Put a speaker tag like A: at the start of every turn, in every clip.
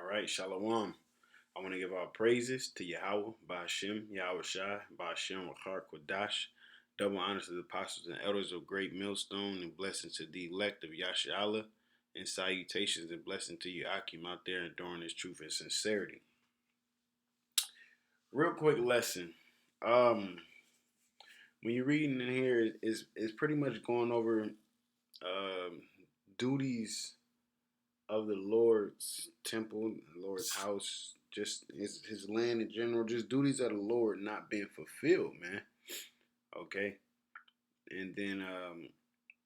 A: right, Shalom. I want to give our praises to Yahawah, BAHASHAM, YAHAWASHI, BAHASHAM, QADASH. Double honors to the apostles and elders of Great Millstone, and blessings to the elect of Yasha, and salutations and blessings to you, Akim, out there enduring this truth and sincerity. Real quick lesson. When you're reading in here, it's pretty much going over duties of the Lord's temple, the Lord's house, just his land in general, just duties of the Lord not being fulfilled, man. Okay, and then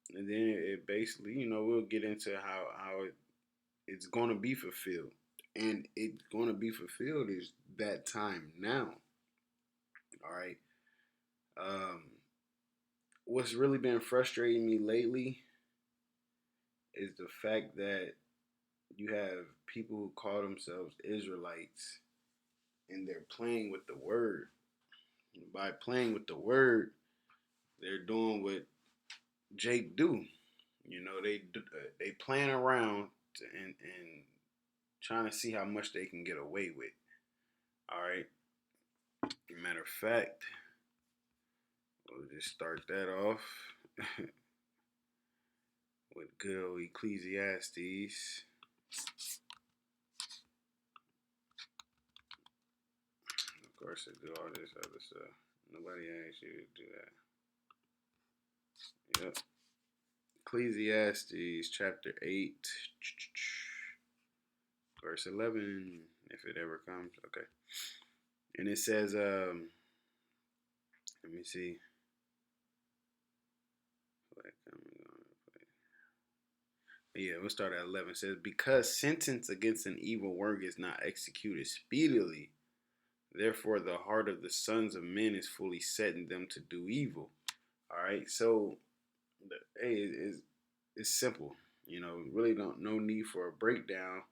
A: it basically, we'll get into how it's going to be fulfilled, and it's going to be fulfilled is that time now. All right. Um, what's really been frustrating me lately is the fact that you have people who call themselves Israelites and they're playing with the word. By playing with the word, they're doing what Jake do. They playing around and trying to see how much they can get away with. All right. Matter of fact, we'll just start that off with good old Ecclesiastes. Of course, they do all this other stuff. Nobody asked you to do that. Yep. Ecclesiastes chapter 8, verse 11, if it ever comes. Okay. And it says, let me see. Yeah, we'll start at 11. It says, because sentence against an evil work is not executed speedily, therefore the heart of the sons of men is fully set in them to do evil. All right, so hey, it's simple. Really no need for a breakdown.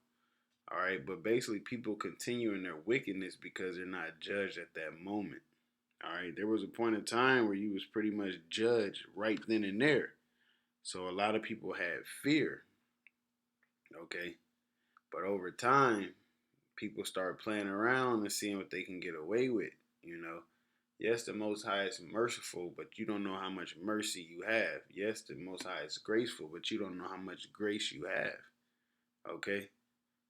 A: All right, but basically people continue in their wickedness because they're not judged at that moment. All right, there was a point in time where you was pretty much judged right then and there. So a lot of people had fear. Okay, but over time, people start playing around and seeing what they can get away with. Yes, the Most High is merciful, but you don't know how much mercy you have. Yes, the Most High is graceful, but you don't know how much grace you have. Okay,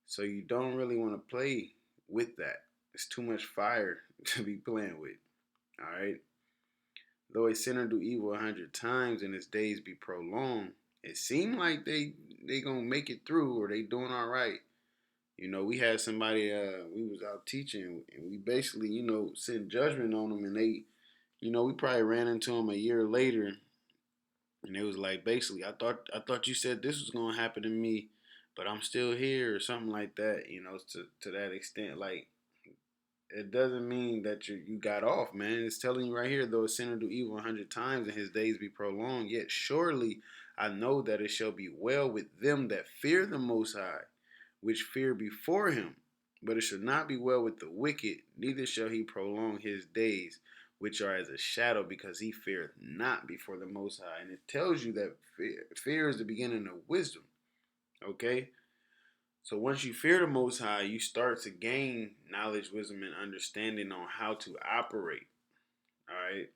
A: so you don't really want to play with that. It's too much fire to be playing with. All right. Though a sinner do evil 100 times and his days be prolonged, it seemed like they gonna make it through or they doing all right. We had somebody we was out teaching and we basically sent judgment on them, and they we probably ran into them a year later, and it was like basically I thought you said this was gonna happen to me, but I'm still here or something like that. To that extent, like it doesn't mean that you got off, man. It's telling you right here, though a sinner do evil 100 times and his days be prolonged, yet surely I know that it shall be well with them that fear the Most High, which fear before him. But it shall not be well with the wicked, neither shall he prolong his days, which are as a shadow, because he feareth not before the Most High. And it tells you that fear is the beginning of wisdom. Okay? So once you fear the Most High, you start to gain knowledge, wisdom, and understanding on how to operate. All right.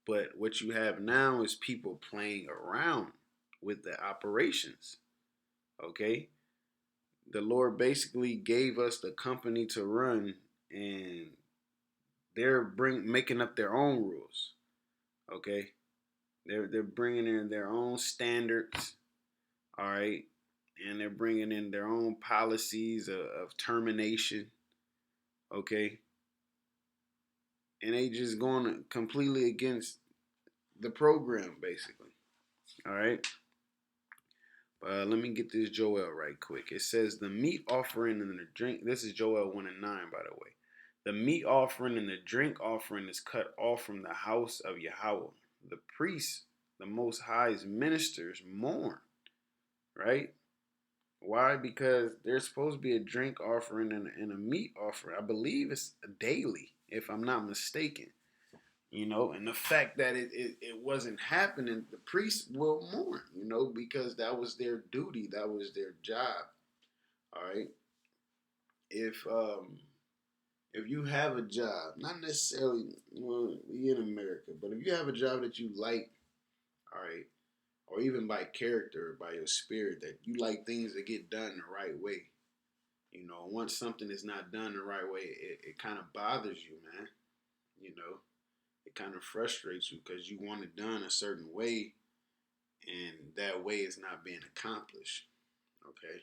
A: But what you have now is people playing around with the operations. Okay. The Lord basically gave us the company to run, and they're making up their own rules. Okay. They're bringing in their own standards. All right. And they're bringing in their own policies of termination. Okay. And they just going completely against the program, basically. All right. Let me get this Joel right quick. It says the meat offering and the drink. This is Joel 1 and 9, by the way. The meat offering and the drink offering is cut off from the house of Yahawah. The priests, the Most High's ministers, mourn. Right? Why? Because there's supposed to be a drink offering and a meat offering. I believe it's daily, if I'm not mistaken. And the fact that it wasn't happening, the priests will mourn, because that was their duty, that was their job. All right. if you have a job, not necessarily, well, we in America, but if you have a job that you like, all right, or even by character, by your spirit, that you like things to get done the right way. Once something is not done the right way, it kind of bothers you, man. You know, it kind of frustrates you because you want it done a certain way, and that way is not being accomplished. Okay.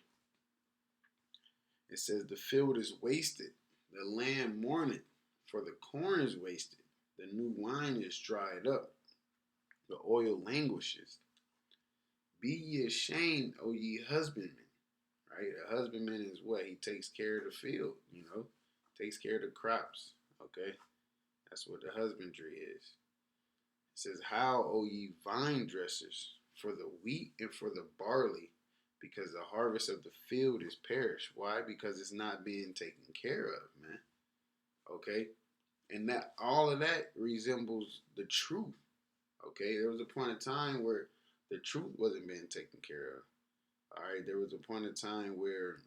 A: It says the field is wasted, the land mourneth, for the corn is wasted, the new wine is dried up, the oil languishes. Be ye ashamed, O ye husbandmen. Right? A husbandman is what? He takes care of the field, takes care of the crops. Okay? That's what the husbandry is. It says, how, O ye vine dressers, for the wheat and for the barley, because the harvest of the field is perished. Why? Because it's not being taken care of, man. Okay? And that all of that resembles the truth. Okay? There was a point in time where the truth wasn't being taken care of. All right? There was a point in time where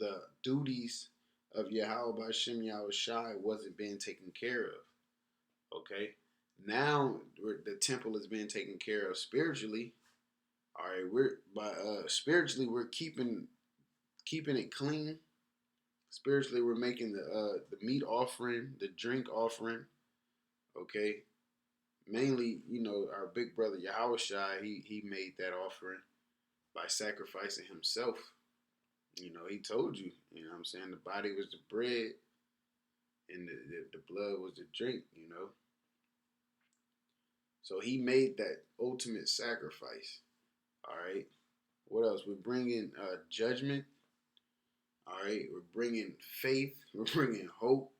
A: the duties of YAHAWASHI wasn't being taken care of. Okay? Now the temple is being taken care of spiritually. All right, we're by spiritually we're keeping it clean. Spiritually, we're making the meat offering, the drink offering. Okay, mainly, our big brother Yahawashi, he made that offering by sacrificing himself. He told you, what I'm saying, the body was the bread and the blood was the drink. So he made that ultimate sacrifice. All right. What else? We're bringing judgment. All right. We're bringing faith. We're bringing hope.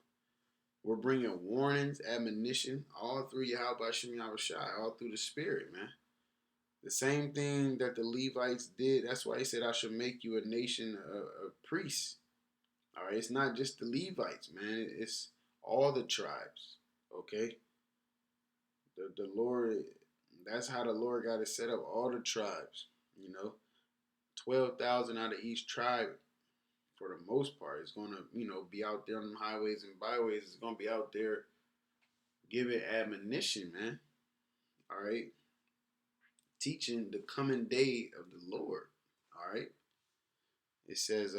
A: We're bringing warnings, admonition, all through Yahweh Shem Yahushai, all through the Spirit, man. The same thing that the Levites did. That's why he said, I shall make you a nation of priests. All right. It's not just the Levites, man. It's all the tribes. Okay. The Lord, that's how the Lord got it set up. All the tribes, 12,000 out of each tribe, for the most part, is going to, be out there on the highways and byways. It's going to be out there giving admonition, man. All right. Teaching the coming day of the Lord. All right. It says,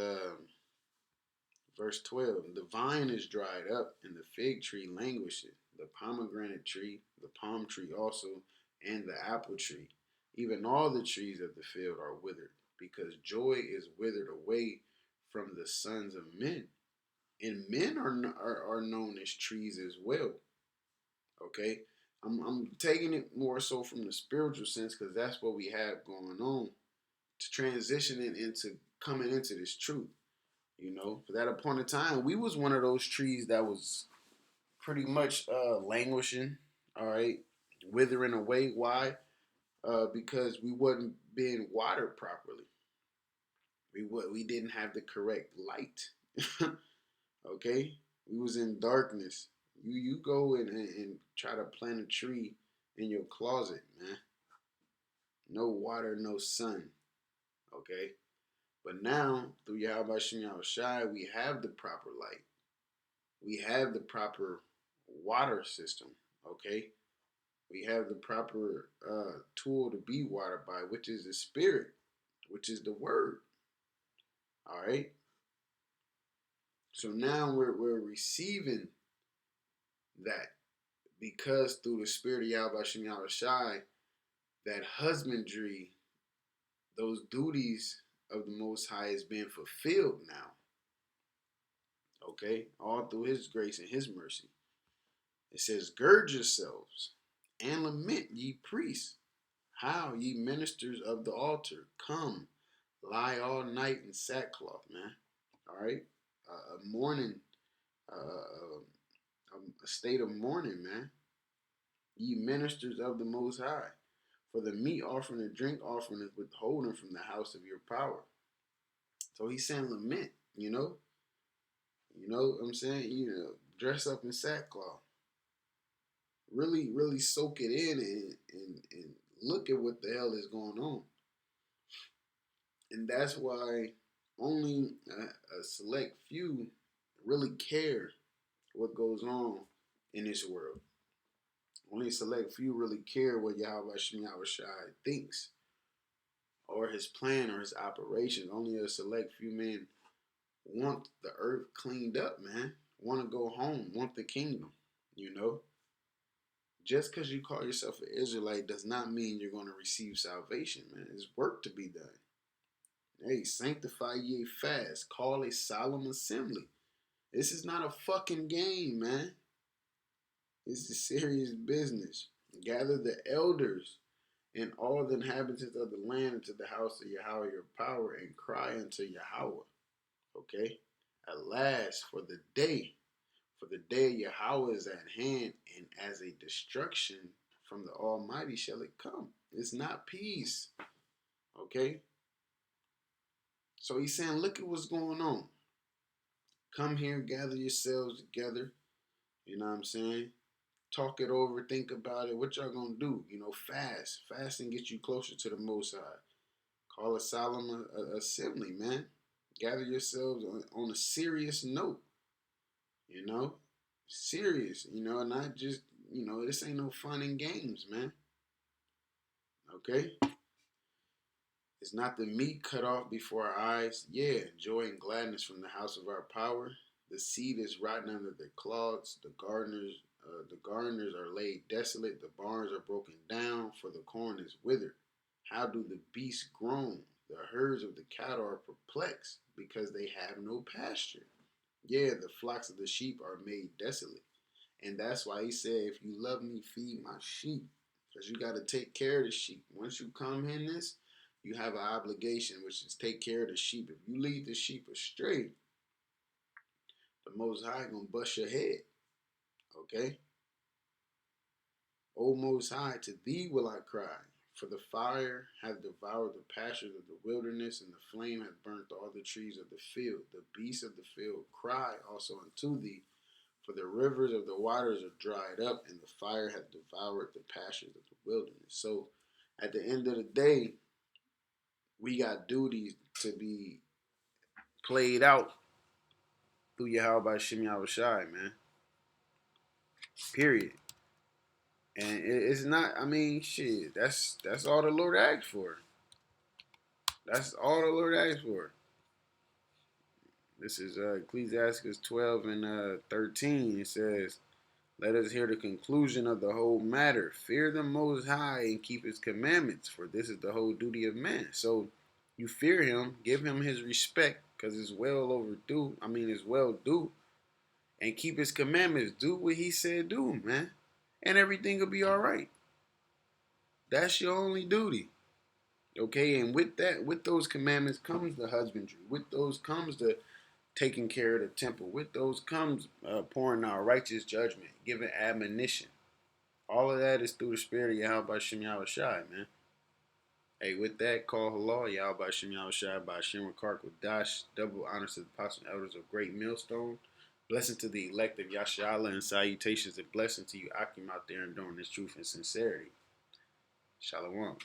A: verse 12, the vine is dried up and the fig tree languisheth, the pomegranate tree, the palm tree also, and the apple tree. Even all the trees of the field are withered, because joy is withered away from the sons of men. And men are known as trees as well. Okay? I'm taking it more so from the spiritual sense because that's what we have going on to transitioning into coming into this truth. For that point in time, we was one of those trees that was pretty much languishing, all right, withering away. Why? Because we wasn't being watered properly. We didn't have the correct light. Okay, we was in darkness. You go and try to plant a tree in your closet, man. No water, no sun. Okay, but now through Yahweh Shem Yahushai, we have the proper light. We have the proper water system. Okay, we have the proper tool to be watered by, which is the Spirit, which is the Word. All right. So now we're receiving that because through the Spirit of Yahweh Shem Yahushai, that husbandry, those duties of the Most High is being fulfilled now. Okay, all through His grace and His mercy. It says, gird yourselves and lament, ye priests. How, ye ministers of the altar, come, lie all night in sackcloth, man. All right, a mourning, a state of mourning, man. Ye ministers of the Most High, for the meat offering and drink offering is withholden from the house of your power. So he's saying lament, you know what I'm saying? Dress up in sackcloth. Really, really soak it in and look at what the hell is going on. And that's why only a select few really care what goes on in this world. Only a select few really care what YAHAWASHI thinks or his plan or his operations. Only a select few men want the earth cleaned up, man. Want to go home, want the kingdom, you know? Just because you call yourself an Israelite does not mean you're going to receive salvation, man. There's work to be done. Hey, sanctify ye fast. Call a solemn assembly. This is not a fucking game, man. This is serious business. Gather the elders and all the inhabitants of the land into the house of Yahweh your power and cry unto Yahweh. Okay? Alas, for the day of Yahweh is at hand, and as a destruction from the Almighty shall it come. It's not peace. Okay? So he's saying, look at what's going on. Come here, gather yourselves together. You know what I'm saying? Talk it over, think about it. What y'all gonna do? You know, fast. Fasting gets you closer to the Most High. Call a solemn assembly, man. Gather yourselves on a serious note. You know, serious. You know, not just, you know, this ain't no fun and games, man. Okay? Is not the meat cut off before our eyes? Yeah, joy and gladness from the house of our power. The seed is rotten under the clods. The gardeners are laid desolate. The barns are broken down, for the corn is withered. How do the beasts groan? The herds of the cattle are perplexed, because they have no pasture. Yeah, the flocks of the sheep are made desolate. And that's why he said, if you love me, feed my sheep. Because you got to take care of the sheep. Once you come in this, you have an obligation, which is take care of the sheep. If you lead the sheep astray, the Most High gonna bust your head. Okay? O Most High, to thee will I cry. For the fire hath devoured the pastures of the wilderness, and the flame hath burnt all the trees of the field. The beasts of the field cry also unto thee, for the rivers of the waters are dried up, and the fire hath devoured the pastures of the wilderness. So, at the end of the day, we got duties to be played out through Yahweh Shem Yahushai, man. Period. And it's not, I mean, shit, that's all the Lord asked for. That's all the Lord asked for. This is Ecclesiastes 12 and 13. It says, let us hear the conclusion of the whole matter. Fear the Most High and keep his commandments, for this is the whole duty of man. So you fear him, give him his respect, because it's well overdue. I mean, it's well due. And keep his commandments. Do what he said do, man. And everything will be all right. That's your only duty. Okay, and with that, with those commandments comes the husbandry. With those comes the taking care of the temple. With those comes pouring out righteous judgment, giving admonition. All of that is through the spirit of Yahweh Shem Yahushai, man. Hey, with that, call halal, Yahweh Shem Yahushai by Hashem QADASH. Double honors to the apostle and elders of Great Millstone. Blessing to the elect of Yashala, and salutations and blessing to you, Akim, out there enduring this truth and sincerity. Shalom.